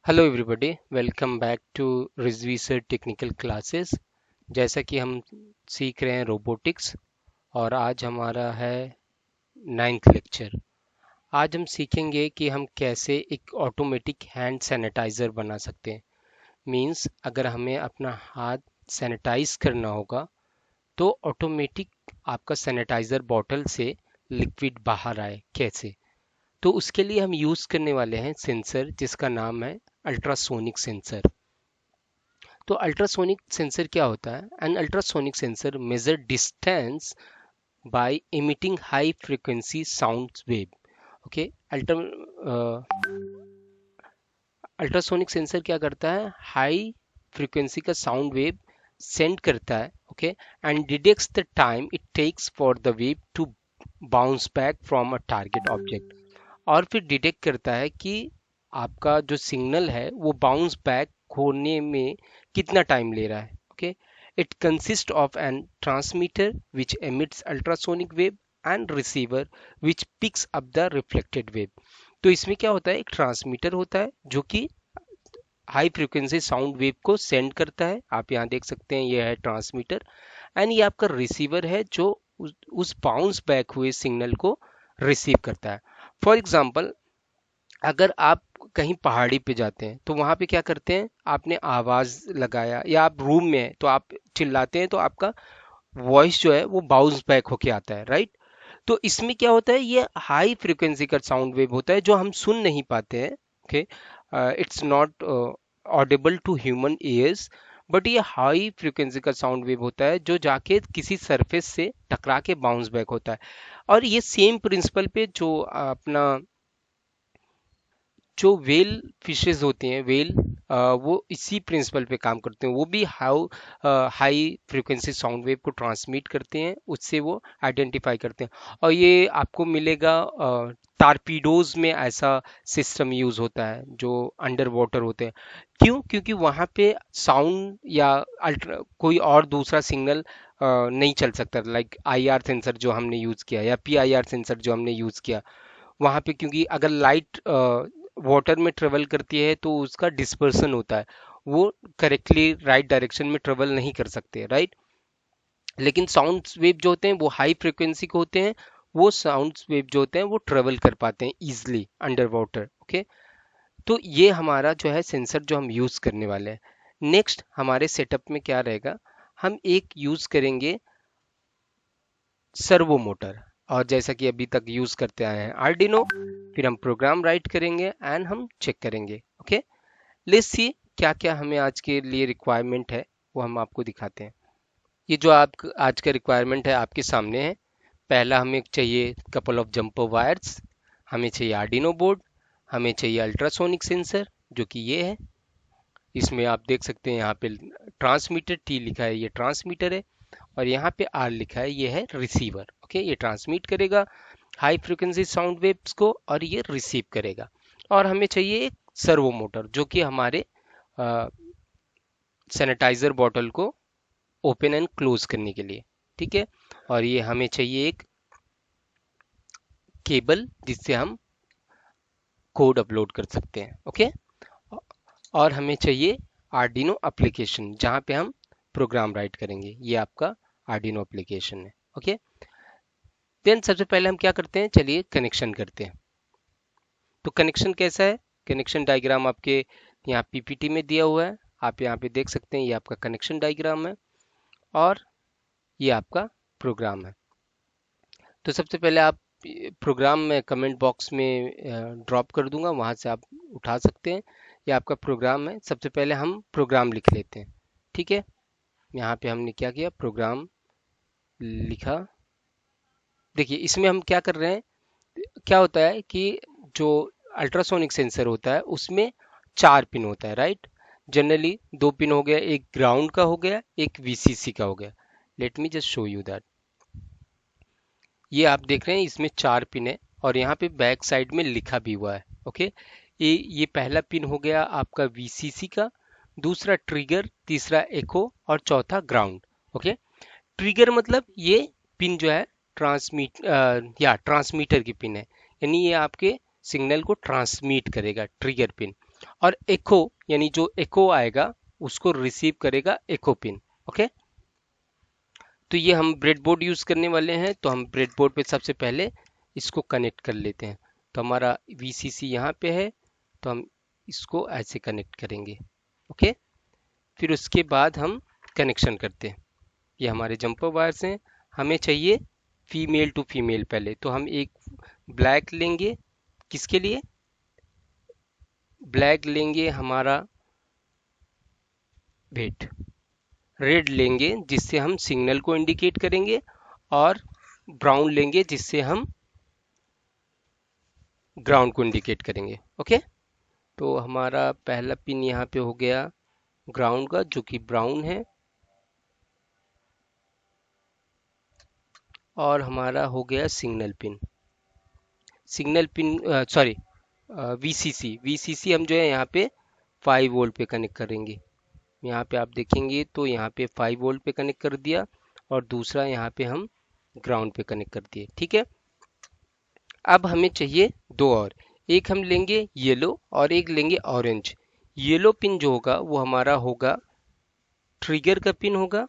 Hello everybody, welcome back to Rizvi sir technical classes. जैसा कि हम सीख रहे हैं रोबोटिक्स, और आज हमारा है नाइन्थ लेक्चर। आज हम सीखेंगे कि हम कैसे एक ऑटोमेटिक हैंड सैनिटाइज़र बना सकते हैं। मींस अगर हमें अपना हाथ सैनिटाइज करना होगा तो ऑटोमेटिक आपका सैनिटाइज़र बॉटल से लिक्विड बाहर आए कैसे। तो उसके लिए हम यूज़ करने वाले हैं सेंसर जिसका नाम है अल्ट्रासोनिक सेंसर। तो अल्ट्रासोनिक सेंसर क्या होता है? An ultrasonic sensor measure distance by emitting high frequency sound wave. Okay, ultrasonic sensor क्या करता है? हाई फ्रीक्वेंसी का साउंड वेव सेंड करता है। Okay, and detects the time it takes for the wave to bounce back from a target object. और फिर detect करता है कि आपका जो सिग्नल है वो बाउंस बैक होने में कितना टाइम ले रहा है। Okay, it consist of an transmitter which emits ultrasonic wave and receiver which picks up the reflected wave. तो इसमें क्या होता है? एक ट्रांसमीटर होता है जो कि हाई फ्रिक्वेंसी साउंड वेव को सेंड करता है। आप यहाँ देख सकते हैं, ये है ट्रांसमीटर। एंड ये आपका रिसीवर है जो उस बाउंस बैक हुए सिग्नल को रिसीव करता है। फॉर एग्जाम्पल, अगर आप कहीं पहाड़ी पे जाते हैं तो वहां पे क्या करते हैं? आपने आवाज लगाया या आप रूम में हैं तो आप चिल्लाते हैं तो आपका वॉइस जो है वो बाउंस बैक होके आता है, राइट? तो इसमें क्या होता है? ये हाई फ्रिक्वेंसी का साउंड वेव होता है जो हम सुन नहीं पाते हैं। Okay, it's not audible to human ears, but ये हाई फ्रिक्वेंसी का साउंड वेव होता है जो जाके किसी सरफेस से टकरा के बाउंस बैक होता है। और ये सेम प्रिंसिपल पे जो अपना जो वेल फिशेस होती हैं, वेल, वो इसी प्रिंसिपल पे काम करते हैं। वो भी हाई फ्रिक्वेंसी साउंड वेव को ट्रांसमिट करते हैं, उससे वो आइडेंटिफाई करते हैं। और ये आपको मिलेगा टारपीडोज में, ऐसा सिस्टम यूज होता है जो अंडर वाटर होते हैं। क्यों? क्योंकि वहाँ पे साउंड या अल्ट्रा कोई और दूसरा सिग्नल नहीं चल सकता। लाइक आईआर सेंसर जो हमने यूज किया या पीआईआर सेंसर जो हमने यूज किया वहां पे, क्योंकि अगर लाइट वाटर में ट्रेवल करती है तो उसका डिस्पर्सन होता है, वो करेक्टली राइट डायरेक्शन में ट्रेवल नहीं कर सकते, राइट? लेकिन साउंड वेव जो होते हैं वो हाई फ्रिक्वेंसी के होते हैं। वो साउंड वेव जो होते हैं वो ट्रेवल कर पाते हैं इजिली अंडर वाटर। ओके, तो ये हमारा जो है सेंसर जो हम यूज करने वाले हैं। नेक्स्ट हमारे सेटअप में क्या रहेगा? हम एक यूज करेंगे सर्वो मोटर, और जैसा कि अभी तक यूज करते आए हैं आर्डिनो। फिर हम प्रोग्राम राइट करेंगे एंड हम चेक करेंगे। ओके, लेट्स सी क्या क्या हमें आज के लिए रिक्वायरमेंट है, वो हम आपको दिखाते हैं। ये जो आप आज का रिक्वायरमेंट है आपके सामने है। पहला हमें चाहिए कपल ऑफ जंपर वायर्स, हमें चाहिए आर्डिनो बोर्ड, हमें चाहिए अल्ट्रासोनिक सेंसर जो कि ये है। इसमें आप देख सकते हैं यहाँ पे ट्रांसमीटर टी लिखा है, ये ट्रांसमीटर है। और यहाँ पे आर लिखा है, ये है रिसीवर। ओके, ये ट्रांसमिट करेगा हाई फ्रिक्वेंसी साउंड वेव्स को और ये रिसीव करेगा। और हमें चाहिए एक सर्वो मोटर जो कि हमारे सैनिटाइजर बॉटल को ओपन एंड क्लोज करने के लिए, ठीक है। और ये हमें चाहिए एक केबल जिससे हम कोड अपलोड कर सकते हैं। ओके, और हमें चाहिए आर्डिनो एप्लीकेशन जहाँ पे हम प्रोग्राम राइट करेंगे। ये आपका आर्डिनो एप्लीकेशन है। ओके, देन सबसे पहले हम क्या करते हैं? चलिए कनेक्शन करते हैं। तो कनेक्शन कैसा है? कनेक्शन डायग्राम आपके यहाँ पीपीटी में दिया हुआ है, आप यहाँ पे देख सकते हैं। ये आपका कनेक्शन डायग्राम है और ये आपका प्रोग्राम है। तो सबसे पहले आप प्रोग्राम में कमेंट बॉक्स में ड्रॉप कर दूंगा, वहां से आप उठा सकते हैं। ये आपका प्रोग्राम है। सबसे पहले हम प्रोग्राम लिख लेते हैं, ठीक है। यहाँ पे हमने क्या किया? प्रोग्राम लिखा। देखिए इसमें हम क्या कर रहे हैं, क्या होता है कि जो अल्ट्रासोनिक सेंसर होता है उसमें 4 पिन होता है, राइट? जनरली 2 पिन हो गया, एक ग्राउंड का हो गया, एक वीसीसी का हो गया। Late me just show you that. ये आप देख रहे हैं इसमें 4 पिन है और यहाँ पे बैक साइड में लिखा भी हुआ है। ओके, ये पहला पिन हो गया आपका वीसीसी का, दूसरा ट्रिगर, तीसरा एको और चौथा ग्राउंड। ओके, ट्रिगर मतलब ये पिन जो है ट्रांसमीटर की पिन है, यानी ये आपके सिग्नल को ट्रांसमिट करेगा, ट्रिगर पिन। और एको यानी जो एको आएगा उसको रिसीव करेगा एको पिन। ओके, तो ये हम ब्रेडबोर्ड यूज करने वाले हैं, तो हम ब्रेडबोर्ड पे सबसे पहले इसको कनेक्ट कर लेते हैं। तो हमारा VCC यहाँ पे है, तो हम इसको ऐसे कनेक्ट करेंगे। ओके, फिर उसके बाद हम कनेक्शन करते हैं। ये हमारे जंपर वायर्स हैं, हमें चाहिए फीमेल टू फीमेल। पहले तो हम एक ब्लैक लेंगे, किसके लिए? ब्लैक लेंगे हमारा, वेट, रेड लेंगे जिससे हम सिग्नल को इंडिकेट करेंगे, और ब्राउन लेंगे जिससे हम ग्राउंड को इंडिकेट करेंगे। ओके, तो हमारा पहला पिन यहाँ पे हो गया ग्राउंड का, जो कि ब्राउन है, और हमारा हो गया signal pin. Signal pin sorry VCC हम जो है यहाँ पे 5 वोल्ट पे कनेक्ट करेंगे। यहाँ पे आप देखेंगे तो यहाँ पे 5 वोल्ट पे कनेक्ट कर दिया, और दूसरा यहाँ पे हम ग्राउंड पे कनेक्ट कर दिए। ठीक है, अब हमें चाहिए दो और, एक हम लेंगे येलो और एक लेंगे ऑरेंज। येलो पिन जो होगा वो हमारा होगा ट्रिगर का पिन होगा,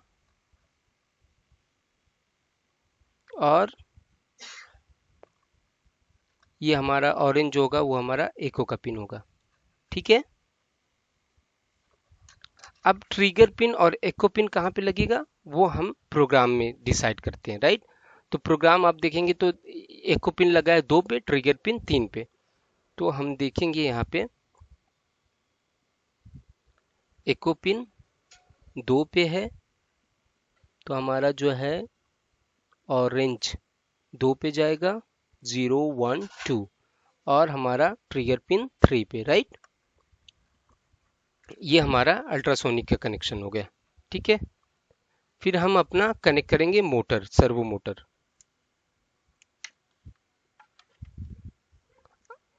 और ये हमारा ऑरेंज जो होगा वो हमारा एको का पिन होगा। ठीक है, अब ट्रिगर पिन और एको पिन कहाँ पे लगेगा वो हम प्रोग्राम में डिसाइड करते हैं, राइट। तो प्रोग्राम आप देखेंगे तो एको पिन लगा है 2 पे, ट्रिगर पिन 3 पे। तो हम देखेंगे यहाँ पे एको पिन 2 पे है, तो हमारा जो है ऑरेंज 2 पे जाएगा, 0 1 2, और हमारा ट्रिगर पिन 3 पे, राइट। ये हमारा अल्ट्रासोनिक का कनेक्शन हो गया। ठीक है, फिर हम अपना कनेक्ट करेंगे मोटर, सर्वो मोटर।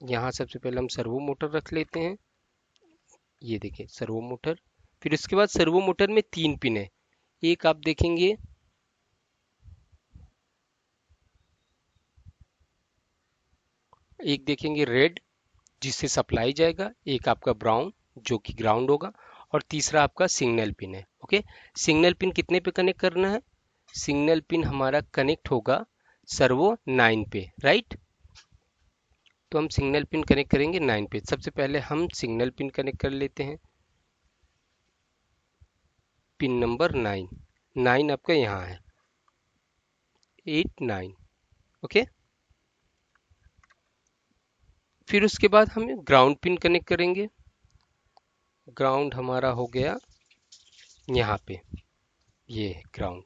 यहाँ सबसे पहले हम सर्वो मोटर रख लेते हैं, ये देखिए सर्वो मोटर। फिर उसके बाद सर्वो मोटर में 3 पिन है, एक आप देखेंगे रेड जिससे सप्लाई जाएगा, एक आपका ब्राउन जो कि ग्राउंड होगा, और तीसरा आपका सिग्नल पिन है। ओके, सिग्नल पिन कितने पे कनेक्ट करना है? सिग्नल पिन हमारा कनेक्ट होगा सर्वो 9 पे, राइट। तो हम सिग्नल पिन कनेक्ट करेंगे 9 पे। सबसे पहले हम सिग्नल पिन कनेक्ट कर लेते हैं, पिन नंबर 9। 9 आपका यहाँ है, 8 9। ओके, फिर उसके बाद हम ग्राउंड पिन कनेक्ट करेंगे। ग्राउंड हमारा हो गया यहाँ पे, ये ग्राउंड।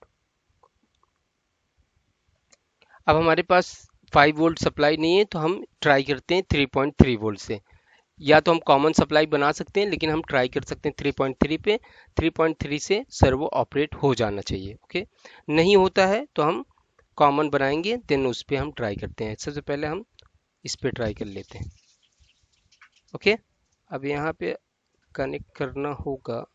अब हमारे पास 5 वोल्ट सप्लाई नहीं है, तो हम ट्राई करते हैं 3.3 वोल्ट से। या तो हम कॉमन सप्लाई बना सकते हैं, लेकिन हम ट्राई कर सकते हैं 3.3 पे। 3.3 से सर्वो ऑपरेट हो जाना चाहिए। ओके, नहीं होता है तो हम कॉमन बनाएंगे, देन उस पर हम ट्राई करते हैं। सबसे पहले हम इस पे ट्राई कर लेते हैं। ओके, अब यहाँ पे कनेक्ट करना होगा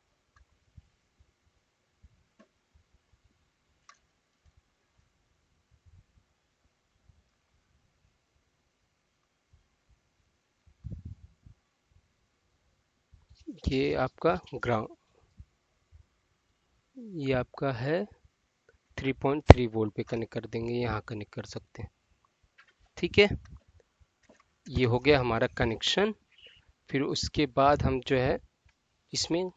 ये आपका ग्राउंड, ये आपका है 3.3 वोल्ट पे कनेक्ट कर देंगे, यहाँ कनेक्ट कर सकते हैं। ठीक है, ये हो गया हमारा कनेक्शन। फिर उसके बाद हम जो है इसमें,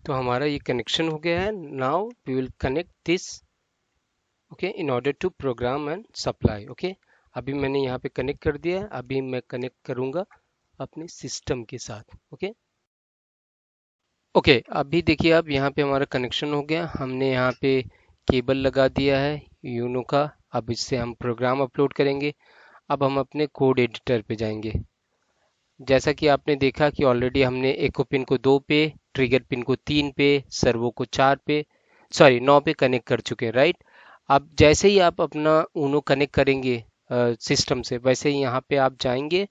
तो हमारा ये कनेक्शन हो गया है। Now we will connect this, okay, in order to program and supply. Okay, अभी मैंने यहाँ पे कनेक्ट कर दिया है, अभी मैं कनेक्ट करूँगा अपने सिस्टम के साथ। ओके ओके, अभी देखिए अब यहाँ पे हमारा कनेक्शन हो गया, हमने यहाँ पे केबल लगा दिया है यूनो का। अब इससे हम प्रोग्राम अपलोड करेंगे। अब हम अपने कोड एडिटर पे जाएंगे। जैसा कि आपने देखा कि ऑलरेडी हमने एको पिन को 2 पे, ट्रिगर पिन को 3 पे, सर्वो को 4 पे, सॉरी 9 पे कनेक्ट कर चुके हैं, राइट। अब जैसे ही आप अपना ऊनो कनेक्ट करेंगे सिस्टम से, वैसे ही यहाँ पे आप जाएंगे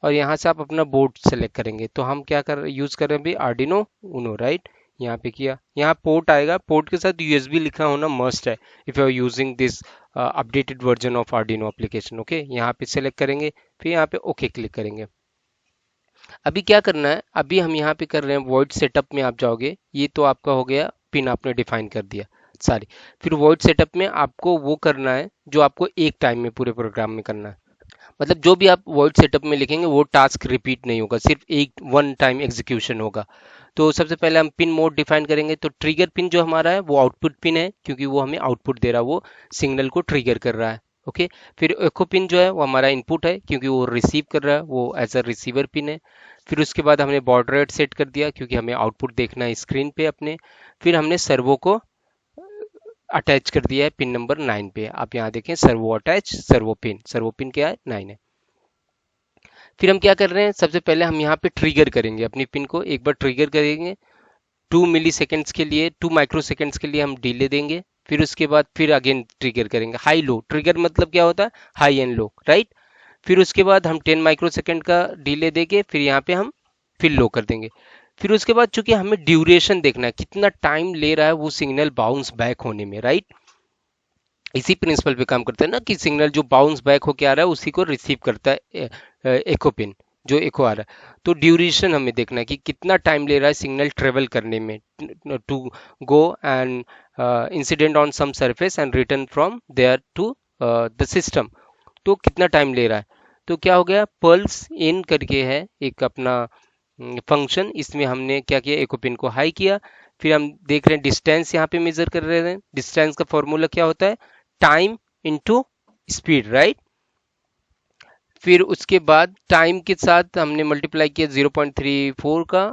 और यहाँ से आप अपना बोर्ड सेलेक्ट करेंगे। तो हम क्या कर यूज़ कर रहे हैं अभी, आर्डिनो ऊनो, राइट। यहाँ पे किया, यहाँ पोर्ट आएगा, पोर्ट के साथ यूएसबी लिखा होना मस्ट है if you are using this updated version of Arduino application. Okay, यहाँ पे सेलेक्ट करेंगे, फिर यहाँ पे ओके क्लिक करेंगे। अभी क्या करना है, अभी हम यहाँ पे कर रहे हैं वॉइड सेटअप में आप जाओगे, ये तो आपका हो गया, पिन आपने डिफाइन कर दिया सारी। फिर वॉइड सेटअप में आपको वो करना है जो आपको एक टाइम में पूरे प्रोग्राम में करना है। मतलब जो भी आप वॉइड सेटअप में लिखेंगे वो टास्क रिपीट नहीं होगा, सिर्फ एक वन टाइम एग्जीक्यूशन होगा। तो सबसे पहले हम पिन मोड डिफाइन करेंगे, तो ट्रिगर पिन जो हमारा है वो आउटपुट पिन है, क्योंकि वो हमें आउटपुट दे रहा है, वो सिग्नल को ट्रिगर कर रहा है। ओके, फिर एको पिन जो है वो हमारा इनपुट है, क्योंकि वो रिसीव कर रहा है, वो एज अ रिसीवर पिन है। फिर उसके बाद हमने बॉर्डर रेट सेट कर दिया, क्योंकि हमें आउटपुट देखना है स्क्रीन पे अपने। फिर हमने सर्वो को अटैच कर दिया है पिन नंबर 9 पे, आप यहाँ देखें सर्वो अटैच, सर्वो पिन क्या है, 9 है। फिर हम क्या कर रहे हैं, सबसे पहले हम यहाँ पे ट्रिगर करेंगे अपनी पिन को, एक बार ट्रिगर करेंगे 2 मिली सेकेंड्स के लिए, 2 माइक्रो सेकेंड्स के लिए हम डिले देंगे। फिर उसके बाद फिर अगेन ट्रिगर करेंगे, हाई लो ट्रिगर मतलब क्या होता है, हाई एंड लो, राइट। फिर उसके बाद हम 10 माइक्रो सेकेंड का डिले देंगे, फिर यहाँ पे हम फिर लो कर देंगे। फिर उसके बाद चूंकि हमें ड्यूरेशन देखना है, कितना टाइम ले रहा है वो सिग्नल बाउंस बैक होने में, राइट। इसी प्रिंसिपल पे काम करता है ना, कि सिग्नल जो बाउंस बैक होके आ रहा है उसी को रिसीव करता है एको पिन, जो एको आ रहा है। तो ड्यूरेशन हमें देखना है कि कितना टाइम ले रहा है सिग्नल ट्रेवल करने में, to go and incident on some surface and return from there to the system. तो कितना टाइम ले रहा है। तो क्या हो गया, पल्स इन करके है एक अपना फंक्शन, इसमें हमने क्या किया, एको पिन को हाई किया। फिर हम देख रहे हैं डिस्टेंस यहाँ पे मेजर कर रहे हैं, डिस्टेंस का फॉर्मूला क्या होता है, टाइम इनटू स्पीड, राइट। फिर उसके बाद टाइम के साथ हमने मल्टीप्लाई किया 0.34 का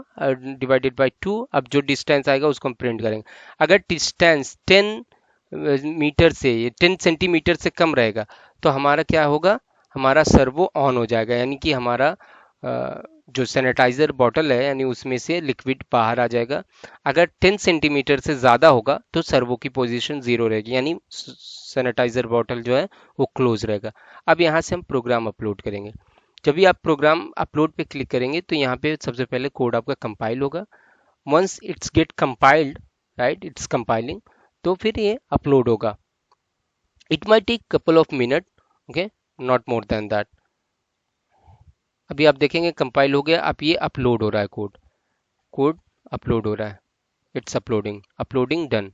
डिवाइडेड बाय 2। अब जो डिस्टेंस आएगा उसको हम प्रिंट करेंगे। अगर डिस्टेंस 10 मीटर से, 10 सेंटीमीटर से कम रहेगा तो हमारा क्या होगा, हमारा सर्वो ऑन हो जाएगा, यानी कि हमारा जो सैनिटाइजर बॉटल है यानी उसमें से लिक्विड बाहर आ जाएगा। अगर 10 सेंटीमीटर से ज़्यादा होगा तो सर्वो की पोजीशन ज़ीरो रहेगी, यानी सैनिटाइजर बॉटल जो है वो क्लोज रहेगा। अब यहाँ से हम प्रोग्राम अपलोड करेंगे। जब भी आप प्रोग्राम अपलोड पे क्लिक करेंगे तो यहाँ पे सबसे पहले कोड आपका कंपाइल होगा। Once it's get compiled, right, it's compiling, तो फिर ये अपलोड होगा। It might take couple of minute, okay, not more than that. अभी आप देखेंगे कंपाइल हो गया, अब ये अपलोड हो रहा है कोड, कोड अपलोड हो रहा है, इट्स अपलोडिंग, अपलोडिंग डन।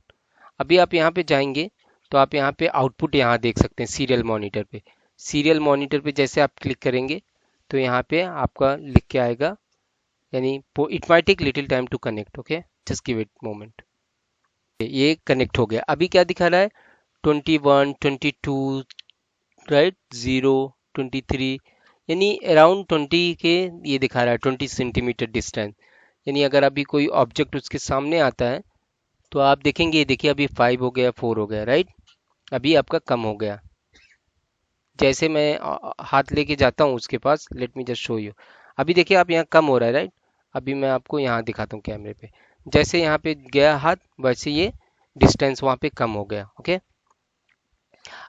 अभी आप यहाँ पे जाएंगे तो आप यहाँ पे आउटपुट यहाँ देख सकते हैं सीरियल मॉनिटर पे। सीरियल मॉनिटर पे जैसे आप क्लिक करेंगे तो यहाँ पे आपका लिख के आएगा, यानी it might take little time to connect, okay, just give it moment. ये कनेक्ट हो गया। अभी क्या दिखा रहा है, 21, 22, राइट, 0, 23, यानी अराउंड 20 के ये दिखा रहा है, 20 सेंटीमीटर डिस्टेंस। यानी अगर अभी कोई ऑब्जेक्ट उसके सामने आता है तो आप देखेंगे, ये देखिए अभी 5 हो गया, 4 हो गया, राइट। अभी आपका कम हो गया। जैसे मैं हाथ लेके जाता हूँ उसके पास, let me just show you. अभी देखिए आप यहाँ कम हो रहा है, राइट। अभी मैं आपको यहाँ दिखाता हूँ कैमरे पे, जैसे यहाँ पे गया हाथ वैसे ये डिस्टेंस वहाँ पे कम हो गया, ओके।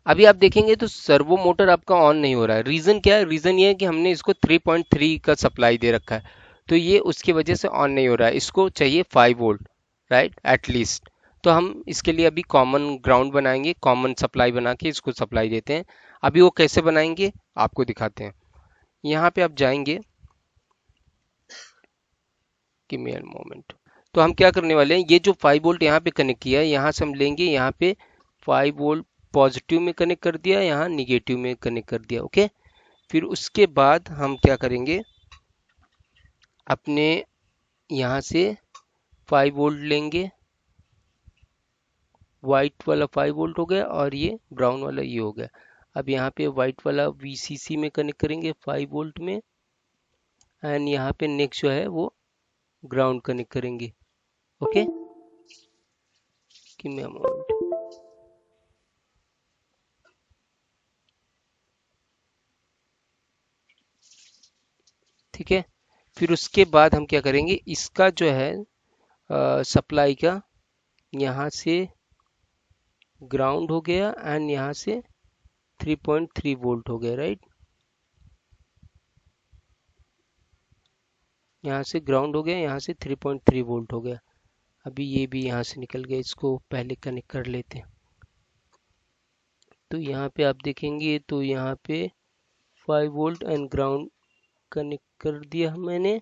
अभी आप देखेंगे तो सर्वो मोटर आपका ऑन नहीं हो रहा है। रीज़न क्या है, रीज़न ये है कि हमने इसको 3.3 का सप्लाई दे रखा है, तो ये उसकी वजह से ऑन नहीं हो रहा है। इसको चाहिए 5 वोल्ट, राइट, एटलीस्ट। तो हम इसके लिए अभी कॉमन ग्राउंड बनाएंगे, कॉमन सप्लाई बना के इसको सप्लाई देते हैं। अभी वो कैसे बनाएंगे आपको दिखाते हैं। यहाँ पे आप जाएंगे, गिव मी अ मोमेंट। तो हम क्या करने वाले हैं, ये जो 5 वोल्ट यहाँ पे कनेक्ट किया है, यहाँ से हम लेंगे, यहाँ पे 5 वोल्ट पॉजिटिव में कनेक्ट कर दिया, यहाँ निगेटिव में कनेक्ट कर दिया, ओके। फिर उसके बाद हम क्या करेंगे, अपने यहाँ से 5 वोल्ट लेंगे, वाइट वाला 5 वोल्ट हो गया और ये ब्राउन वाला ये हो गया। अब यहाँ पे वाइट वाला वीसीसी में कनेक्ट करेंगे 5 वोल्ट में, एंड यहाँ पे नेक्स्ट जो है वो ग्राउंड कनेक्ट करेंगे, okay. Give me a moment. ठीक है, फिर उसके बाद हम क्या करेंगे, इसका जो है सप्लाई का यहाँ से ग्राउंड हो गया एंड यहाँ से 3.3 वोल्ट हो गया, राइट। यहाँ से ग्राउंड हो गया, यहाँ से 3.3 वोल्ट हो गया। अभी ये भी यहाँ से निकल गया, इसको पहले कनेक्ट कर लेते हैं। तो यहाँ पे आप देखेंगे तो यहाँ पे 5 वोल्ट एंड ग्राउंड कनेक्ट कर दिया मैंने।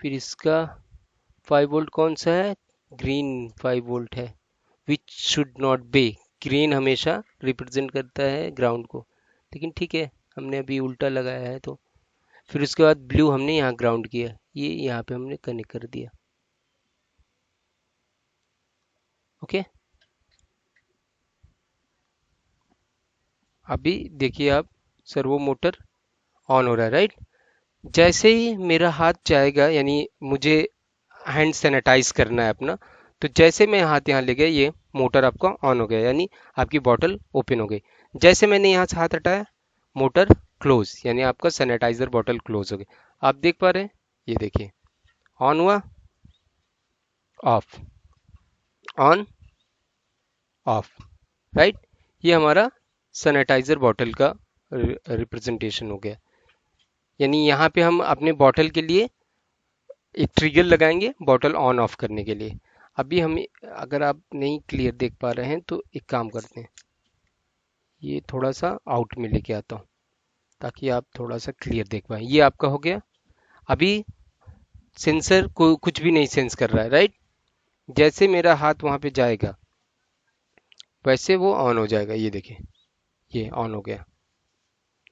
फिर इसका 5 वोल्ट कौन सा है, ग्रीन 5 वोल्ट है, which should not be, green हमेशा रिप्रेजेंट करता है ग्राउंड को, लेकिन ठीक है हमने अभी उल्टा लगाया है तो। फिर उसके बाद ब्लू हमने यहाँ ग्राउंड किया, ये यहाँ पे हमने कनेक्ट कर दिया। ओके, अभी देखिए आप, सर्वो मोटर ऑन हो रहा है, राइट। जैसे ही मेरा हाथ जाएगा, यानी मुझे हैंड सैनिटाइज करना है अपना, तो जैसे मैं हाथ यहाँ ले गया, ये मोटर आपका ऑन हो गया, यानी आपकी बॉटल ओपन हो गई। जैसे मैंने यहाँ से हाथ हटाया, मोटर क्लोज, यानी आपका सैनिटाइजर बॉटल क्लोज हो गई। आप देख पा रहे हैं, ये देखिए, ऑन हुआ, ऑफ, ऑन, ऑफ, राइट। ये हमारा सैनिटाइजर बॉटल का रिप्रेजेंटेशन हो गया। यानी यहाँ पे हम अपने बॉटल के लिए एक ट्रिगर लगाएंगे बॉटल ऑन ऑफ करने के लिए। अभी हम, अगर आप नहीं क्लियर देख पा रहे हैं तो एक काम करते हैं, ये थोड़ा सा आउट में लेके आता हूँ ताकि आप थोड़ा सा क्लियर देख पाए। ये आपका हो गया। अभी सेंसर को कुछ भी नहीं सेंस कर रहा है, राइट। जैसे मेरा हाथ वहां पे जाएगा वैसे वो ऑन हो जाएगा, ये देखिए, ये ऑन हो गया।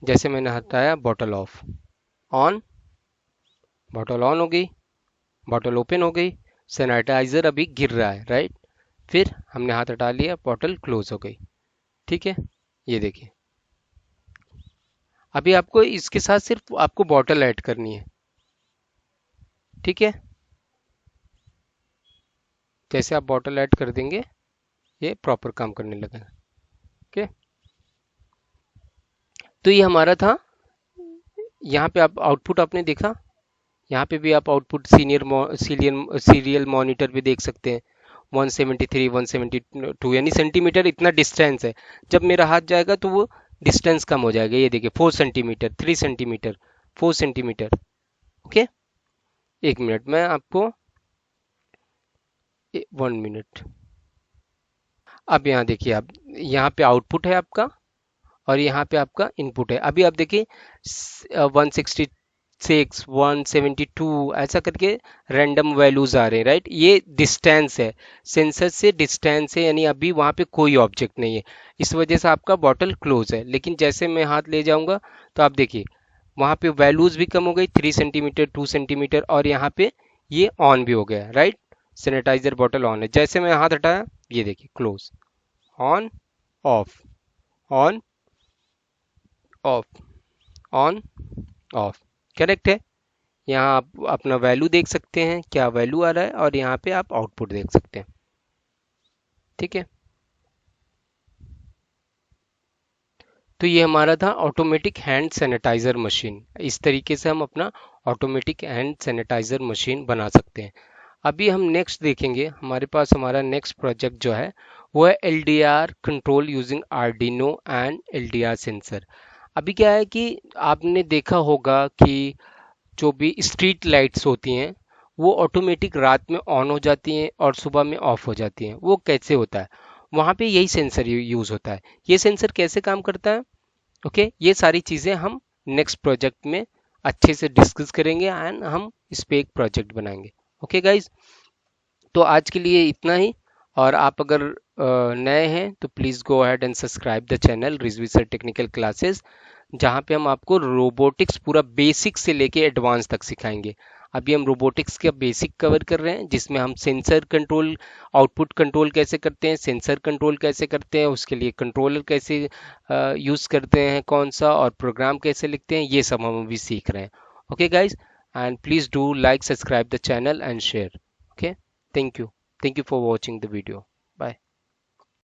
जैसे मैंने हटाया, bottle of, on, bottle on हो गई, बॉटल ओपन हो गई, सैनिटाइजर अभी गिर रहा है, राइट। फिर हमने हाथ हटा लिया, बॉटल क्लोज हो गई, ठीक है। ये देखिए, अभी आपको इसके साथ सिर्फ आपको बॉटल ऐड करनी है, ठीक है। जैसे आप बॉटल ऐड कर देंगे, ये प्रॉपर काम करने लगेगा, ओके। तो ये हमारा था। यहाँ पे आप आउटपुट आपने देखा, यहाँ पे भी आप आउटपुट सीरियल मॉनिटर पे देख सकते हैं। 173 172 यानी सेंटीमीटर, इतना डिस्टेंस है। जब मेरा हाथ जाएगा तो वो डिस्टेंस कम हो जाएगा, ये देखिए 4 सेंटीमीटर, 3 सेंटीमीटर, 4 सेंटीमीटर, ओके। एक मिनट, मैं आपको 1 मिनट। अब यहाँ देखिए, आप यहाँ पे आउटपुट है आपका और यहाँ पे आपका इनपुट है। अभी आप देखिए 166 172 ऐसा करके रैंडम वैल्यूज आ रहे हैं, राइट। ये डिस्टेंस है, सेंसर से डिस्टेंस है, यानी अभी वहाँ पे कोई ऑब्जेक्ट नहीं है, इस वजह से आपका बॉटल क्लोज है। लेकिन जैसे मैं हाथ ले जाऊंगा तो आप देखिए वहाँ पे वैल्यूज भी कम हो गई, 3 सेंटीमीटर, 2 सेंटीमीटर, और यहाँ पे ये ऑन भी हो गया, राइट। सैनिटाइजर बॉटल ऑन है। जैसे मैं हाथ हटाया, ये देखिए close, on, of, on, of, on, of, correct है। यहाँ आप अपना वैल्यू देख सकते हैं, क्या वैल्यू आ रहा है, और यहाँ पे आप आउटपुट देख सकते हैं, ठीक है। तो ये हमारा था ऑटोमेटिक हैंड सैनिटाइजर मशीन। इस तरीके से हम अपना ऑटोमेटिक हैंड सैनिटाइजर मशीन बना सकते हैं। अभी हम नेक्स्ट देखेंगे, हमारे पास हमारा नेक्स्ट प्रोजेक्ट जो है वो है LDR control using Arduino and LDR sensor. अभी क्या है कि आपने देखा होगा कि जो भी स्ट्रीट लाइट्स होती हैं वो ऑटोमेटिक रात में ऑन हो जाती हैं और सुबह में ऑफ हो जाती हैं। वो कैसे होता है, वहाँ पे यही सेंसर यूज होता है। ये सेंसर कैसे काम करता है, ओके, ये सारी चीज़ें हम नेक्स्ट प्रोजेक्ट में अच्छे से डिस्कस करेंगे एंड हम इस पे एक प्रोजेक्ट बनाएंगे। ओके गाइज, तो आज के लिए इतना ही। और आप अगर नए हैं तो please go ahead and subscribe the channel Rizvi sir technical classes, जहाँ पे हम आपको रोबोटिक्स पूरा बेसिक से लेके एडवांस तक सिखाएंगे। अभी हम रोबोटिक्स का बेसिक कवर कर रहे हैं, जिसमें हम सेंसर कंट्रोल, आउटपुट कंट्रोल कैसे करते हैं, सेंसर कंट्रोल कैसे करते हैं, उसके लिए कंट्रोलर कैसे यूज़ करते हैं कौन सा, और प्रोग्राम कैसे लिखते हैं, ये सब हम अभी सीख रहे हैं। Okay guys, and please do like, subscribe the channel and share. Okay, thank you, thank you for watching the video.